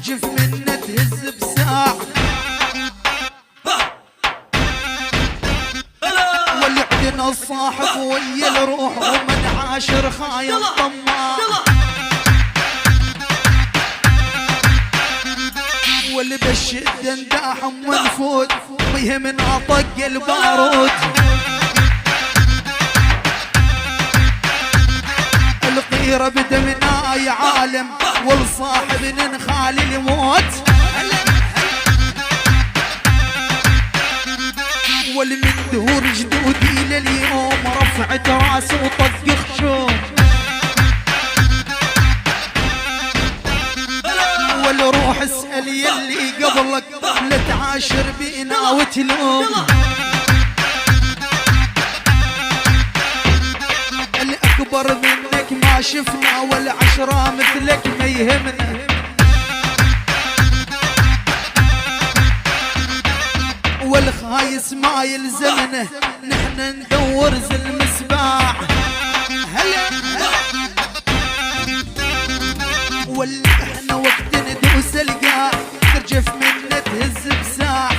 ترجف منه تهز بساع. والعدنا الصاحب ويا الروح ومن عاشر خاين طماع. واللي بالشدة نداحم ونفوت ويهمنا طق البارود. القيرة بدمنا يا عالم والصاحب ننخال الموت. والمن دهور جدودي لليوم رفعت راسه وطق خشوم. والروح اسأل يلي قبلك لا تعاشر بينا وتلوم. الأكبر منك ما شفنا والعشرة مثلك ما يهمنا. والخايس ما يلزمنا نحن ندور زي المسباع. هلا واللي احنا وقت ندوس القاع ترجف منه تهز بساع.